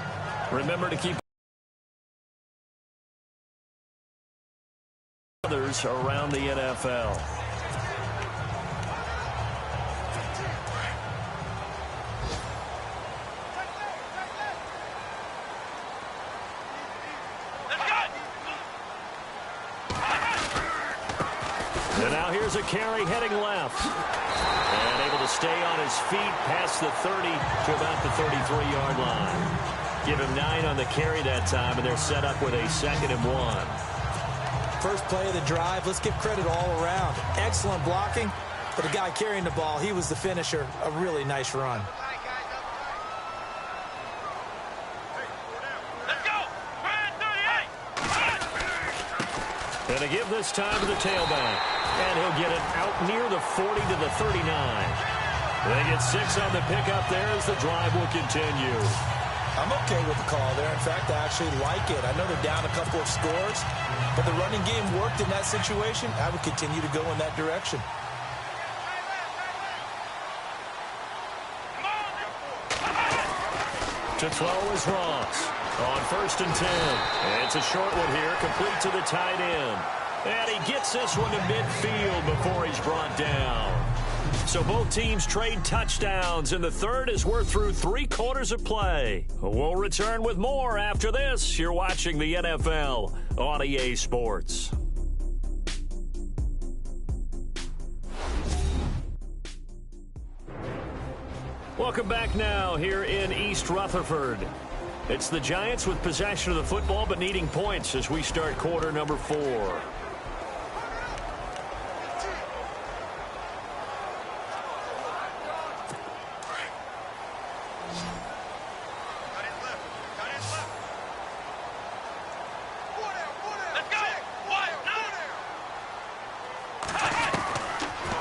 Speaker 2: Remember to keep others around the NFL. And now here's a carry heading left. And able to stay on his feet past the 30 to about the 33-yard line. Give him 9 on the carry that time, and they're set up with a 2nd and 1.
Speaker 3: First play of the drive, let's give credit all around. Excellent blocking, but the guy carrying the ball, he was the finisher. A really nice run.
Speaker 2: And to give this time to the tailback. And he'll get it out near the 40 to the 39. They get 6 on the pickup there as the drive will continue.
Speaker 3: I'm okay with the call there. In fact, I actually like it. I know they're down a couple of scores, but the running game worked in that situation. I would continue to go in that direction.
Speaker 2: To throw is Ross. On 1st and 10. And it's a short one here, complete to the tight end. And he gets this one to midfield before he's brought down. So both teams trade touchdowns in the third as we're through 3 quarters of play. We'll return with more after this. You're watching the NFL on EA Sports. Welcome back now here in East Rutherford. It's the Giants with possession of the football but needing points as we start quarter number 4.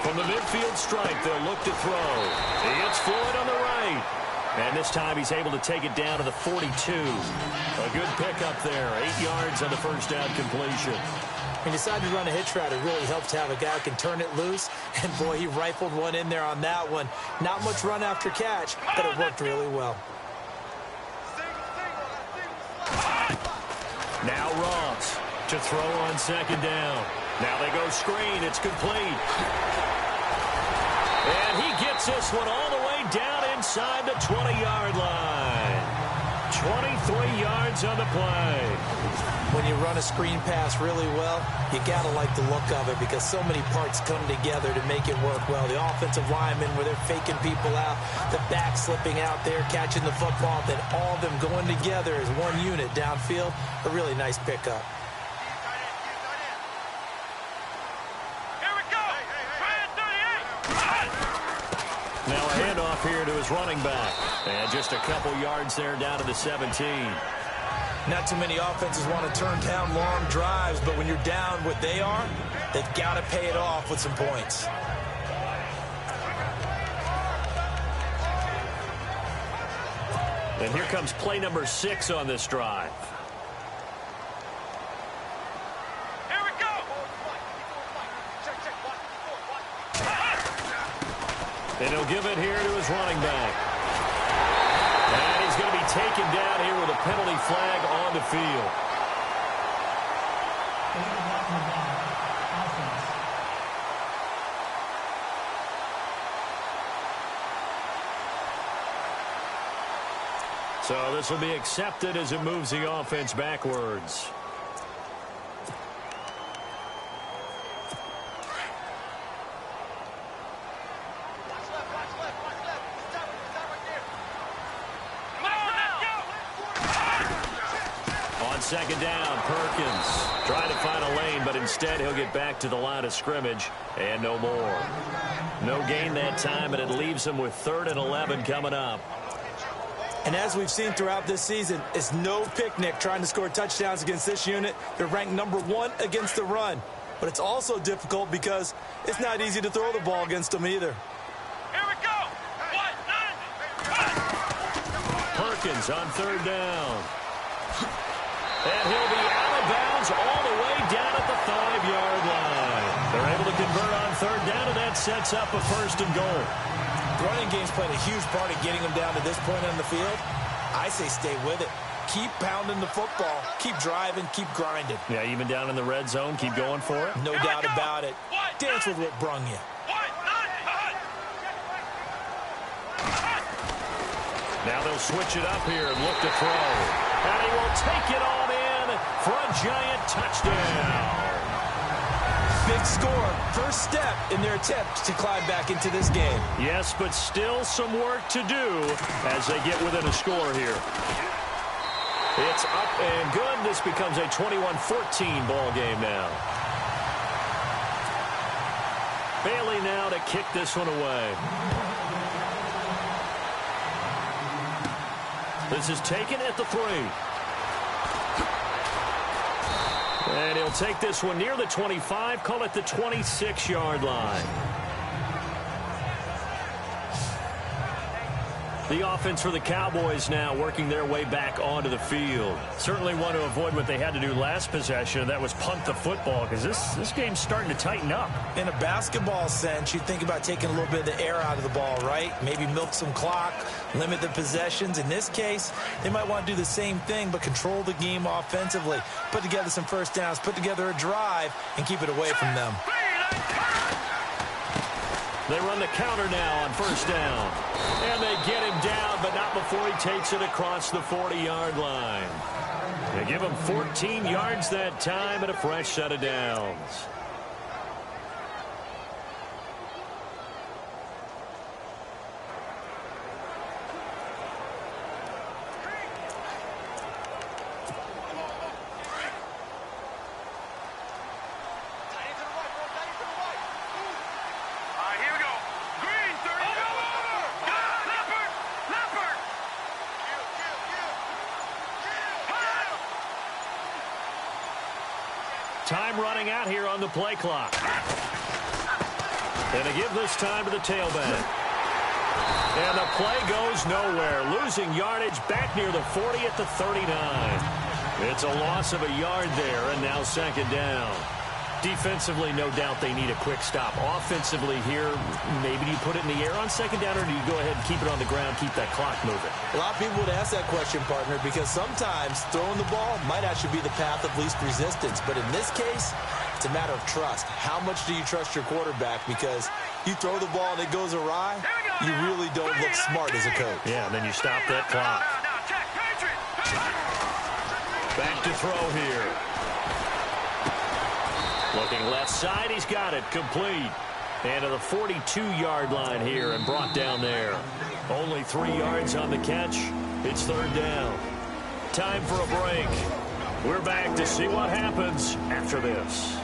Speaker 2: From the midfield stripe, they'll look to throw. It's Floyd on the right. And this time he's able to take it down to the 42. A good pickup there. 8 yards on the first down completion.
Speaker 3: He decided to run a hitch route. It really helps to have a guy who can turn it loose. And, boy, he rifled one in there on that one. Not much run after catch, but it worked really well.
Speaker 2: Now Ross to throw on second down. Now they go screen. It's complete. And he gets this one all the way down inside the 20-yard line. 3 yards on the play.
Speaker 3: When you run a screen pass really well, you got to like the look of it because so many parts come together to make it work well. The offensive linemen, where they're faking people out, the back slipping out there, catching the football, then all of them going together as one unit downfield. A really nice pickup.
Speaker 2: Now a handoff here to his running back. And just a couple yards there down to the 17.
Speaker 3: Not too many offenses want to turn down long drives, but when you're down what they are, they've got to pay it off with some points.
Speaker 2: And here comes play number 6 on this drive.
Speaker 4: Here we go.
Speaker 2: And he'll give it here to his running back. And he's going to be taken down here with a penalty flag on the field. So this will be accepted as it moves the offense backwards. Second down, Perkins trying to find a lane, but instead he'll get back to the line of scrimmage and no more. No gain that time, and it leaves him with 3rd and 11 coming up.
Speaker 3: And as we've seen throughout this season, it's no picnic trying to score touchdowns against this unit. They're ranked number 1 against the run. But it's also difficult because it's not easy to throw the ball against them either.
Speaker 4: Here we go.
Speaker 2: Perkins on 3rd down. And he'll be out of bounds all the way down at the 5-yard line. They're able to convert on 3rd down, and that sets up a 1st and goal.
Speaker 3: Running game's played a huge part of getting them down to this point on the field. I say stay with it. Keep pounding the football. Keep driving. Keep grinding.
Speaker 2: Yeah, even down in the red zone, keep going for it.
Speaker 3: No doubt about it. Dance with what brung you.
Speaker 2: Now they'll switch it up here and look to throw. And he will take it on in for a giant touchdown.
Speaker 3: Big score. First step in their attempt to climb back into this game.
Speaker 2: Yes, but still some work to do as they get within a score here. It's up and good. This becomes a 21-14 ball game now. Bailey now to kick this one away. This is taken at the 3. And he'll take this one near the 25, call it the 26-yard line. The offense for the Cowboys now working their way back onto the field. Certainly want to avoid what they had to do last possession. That was punt the football because this game's starting to tighten up.
Speaker 3: In a basketball sense, you think about taking a little bit of the air out of the ball, right? Maybe milk some clock, limit the possessions. In this case, they might want to do the same thing but control the game offensively. Put together some first downs, put together a drive, and keep it away from them.
Speaker 2: They run the counter now on 1st down. And they get him down, but not before he takes it across the 40-yard line. They give him 14 yards that time and a fresh set of downs. Time running out here on the play clock. And they give this time to the tailback. And the play goes nowhere. Losing yardage back near the 40 at the 39. It's a loss of a yard there, and now 2nd down. Defensively, no doubt they need a quick stop. Offensively here, maybe do you put it in the air on 2nd down, or do you go ahead and keep it on the ground, keep that clock moving?
Speaker 3: A lot of people would ask that question, partner, because sometimes throwing the ball might actually be the path of least resistance. But in this case, it's a matter of trust. How much do you trust your quarterback? Because you throw the ball and it goes awry, you really don't look smart as a coach.
Speaker 2: Yeah, and then you stop that clock. Back to throw here. Looking left side, he's got it, complete. And to the 42-yard line here and brought down there. Only 3 yards on the catch. It's third down. Time for a break. We're back to see what happens after this.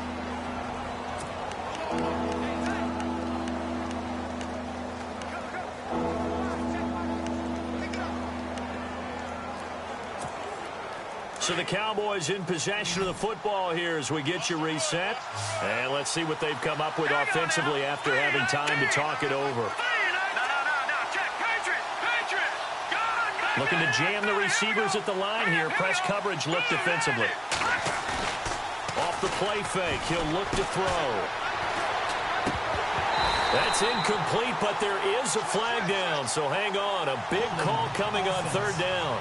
Speaker 2: So the Cowboys in possession of the football here as we get you reset. And let's see what they've come up with offensively after having time to talk it over. Looking to jam the receivers at the line here. Press coverage look defensively. Off the play fake, he'll look to throw. That's incomplete, but there is a flag down. So hang on, a big call coming on third down.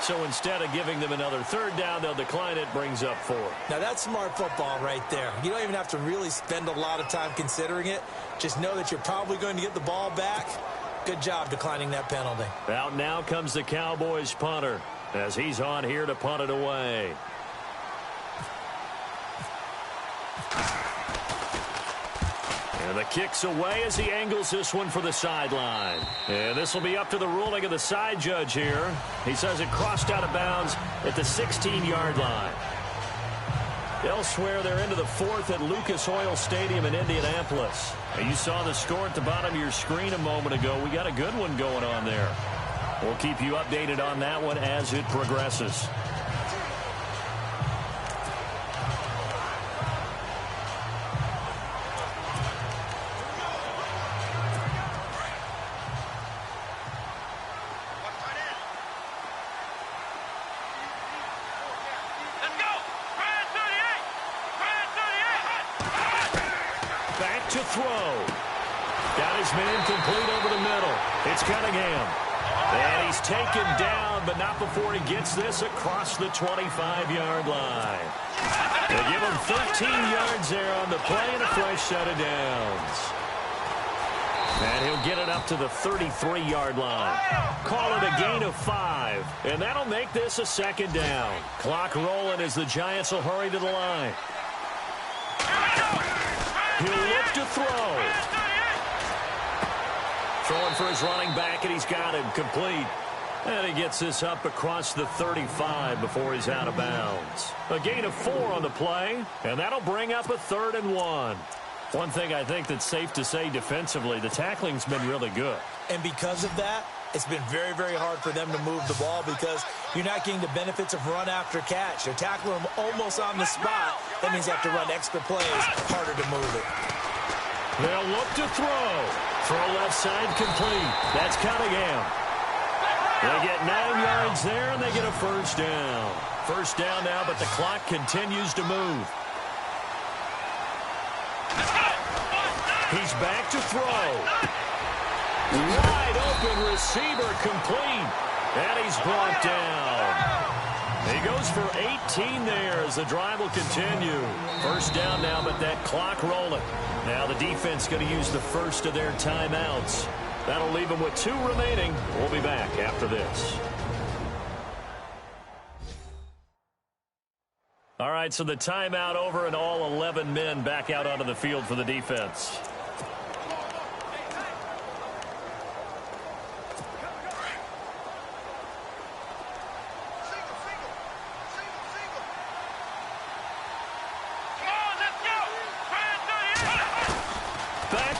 Speaker 2: So instead of giving them another third down, they'll decline it, brings up 4.
Speaker 3: Now, that's smart football right there. You don't even have to really spend a lot of time considering it. Just know that you're probably going to get the ball back. Good job declining that penalty.
Speaker 2: Out now comes the Cowboys punter as he's on here to punt it away. And the kick's away as he angles this one for the sideline. And this will be up to the ruling of the side judge here. He says it crossed out of bounds at the 16-yard line. Elsewhere, they're into the 4th at Lucas Oil Stadium in Indianapolis. And you saw the score at the bottom of your screen a moment ago. We got a good one going on there. We'll keep you updated on that one as it progresses. To throw. Got his man complete over the middle. It's Cunningham. And he's taken down, but not before he gets this across the 25-yard line. They give him 13 yards there on the play and a fresh set of downs. And he'll get it up to the 33-yard line. Call it a gain of 5. And that'll make this a second down. Clock rolling as the Giants will hurry to the line. He'll look to throw. Throwing for his running back, and he's got him complete. And he gets this up across the 35 before he's out of bounds. A gain of 4 on the play, and that'll bring up a 3rd and 1. One thing I think that's safe to say defensively, the tackling's been really good.
Speaker 3: And because of that, it's been very, very hard for them to move the ball because you're not getting the benefits of run after catch. They're tackling them almost on the spot. That means you have to run extra plays, harder to move it.
Speaker 2: They'll look to throw. Throw left side complete. That's Cunningham. They get 9 yards there, and they get a first down. First down now, but the clock continues to move. He's back to throw. Wide open receiver complete. And he's brought down. He goes for 18 there as the drive will continue. First down now, but that clock rolling. Now the defense going to use the first of their timeouts. That'll leave them with 2 remaining. We'll be back after this. All right, so the timeout over and all 11 men back out onto the field for the defense.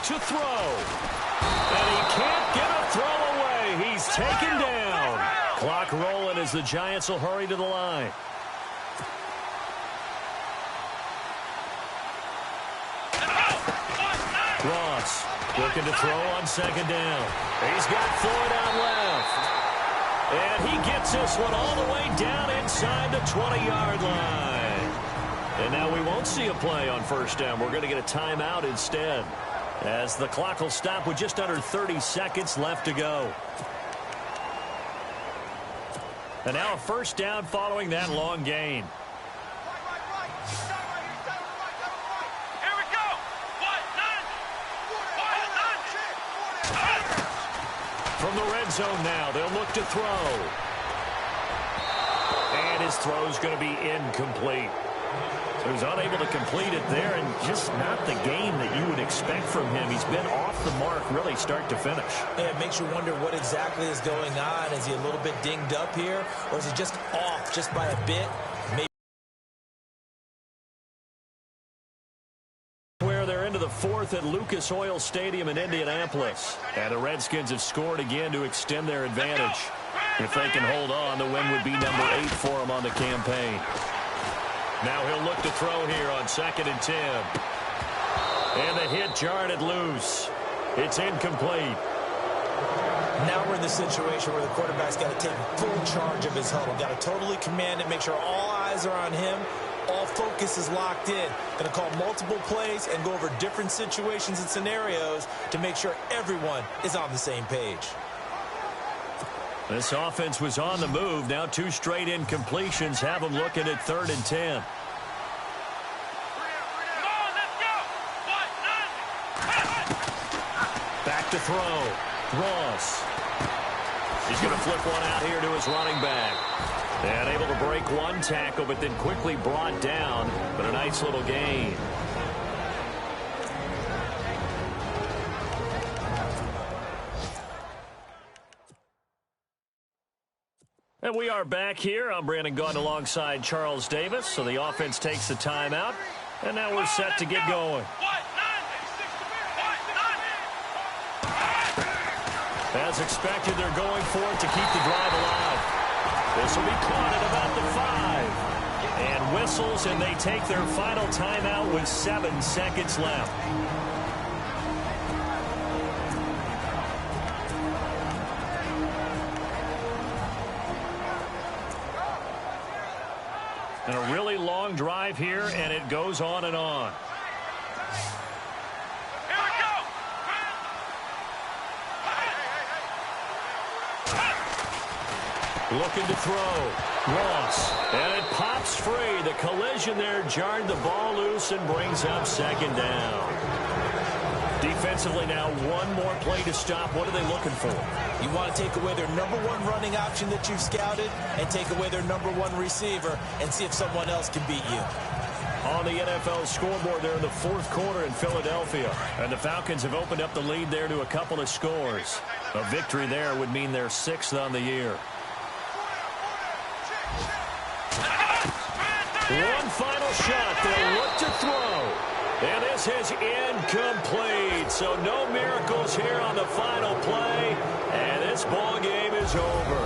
Speaker 2: To throw. And he can't get a throw away. He's taken down. Clock rolling as the Giants will hurry to the line. Ross looking to throw on second down. He's got Floyd out left. And he gets this one all the way down inside the 20-yard line. And now we won't see a play on first down. We're going to get a timeout instead, as the clock will stop with just under 30 seconds left to go. And now a first down following that long gain.
Speaker 4: Here we go.
Speaker 2: From the red zone now, they'll look to throw. And his throw's going to be incomplete. So he's unable to complete it there, and just not the game that you would expect from him. He's been off the mark really start to finish.
Speaker 3: Yeah, it makes you wonder what exactly is going on. Is he a little bit dinged up here, or is he just off just by a bit? Maybe.
Speaker 2: Where they're into the fourth at Lucas Oil Stadium in Indianapolis. And the Redskins have scored again to extend their advantage. If they can hold on, the win would be number 8 for them on the campaign. Now he'll look to throw here on 2nd and 10. And the hit jarred it loose. It's incomplete.
Speaker 3: Now we're in the situation where the quarterback's got to take full charge of his huddle. Got to totally command it, make sure all eyes are on him. All focus is locked in. Going to call multiple plays and go over different situations and scenarios to make sure everyone is on the same page.
Speaker 2: This offense was on the move. Now 2 straight incompletions have them looking at 3rd and 10. Back to throw. Ross. He's going to flip one out here to his running back. And able to break one tackle, but then quickly brought down. But a nice little gain. And we are back here. I'm Brandon Gaudin alongside Charles Davis. So the offense takes the timeout. And now we're set to get going. As expected, they're going for it to keep the drive alive. This will be caught at about the 5. And whistles, and they take their final timeout with 7 seconds left. And a really long drive here, and it goes on and on.
Speaker 4: Here we go.
Speaker 2: Looking to throw. Ross. And it pops free. The collision there jarred the ball loose and brings up 2nd down. Defensively now, one more play to stop. What are they looking for?
Speaker 3: You want to take away their number 1 running option that you've scouted and take away their number 1 receiver and see if someone else can beat you.
Speaker 2: On the NFL scoreboard there in the 4th quarter in Philadelphia. And the Falcons have opened up the lead there to a couple of scores. A victory there would mean their 6th on the year. One final shot. They'll look to throw. And this is incomplete. So no miracles here on the final play. And this ball game is over.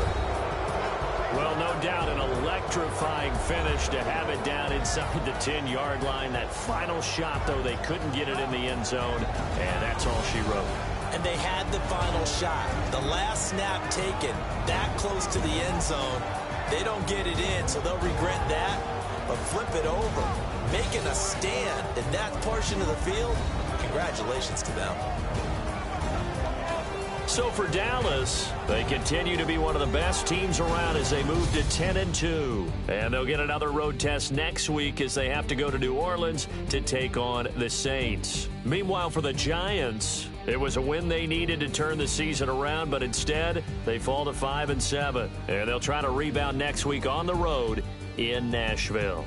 Speaker 2: Well, no doubt an electrifying finish to have it down inside the 10-yard line. That final shot, though, they couldn't get it in the end zone. And that's all she wrote.
Speaker 3: And they had the final shot. The last snap taken that close to the end zone. They don't get it in, so they'll regret that. But flip it over, making a stand in that portion of the field, congratulations to them.
Speaker 2: So for Dallas, they continue to be one of the best teams around as they move to 10-2. And they'll get another road test next week as they have to go to New Orleans to take on the Saints. Meanwhile, for the Giants, it was a win they needed to turn the season around, but instead they fall to 5-7. And they'll try to rebound next week on the road in Nashville.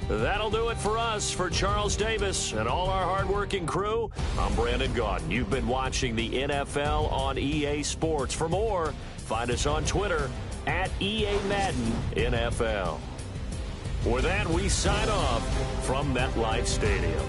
Speaker 2: That'll do it for us. For Charles Davis and all our hardworking crew, I'm Brandon Gaudin. You've been watching the NFL on EA Sports. For more, find us on Twitter at EA Madden NFL. With that, we sign off from MetLife Stadium.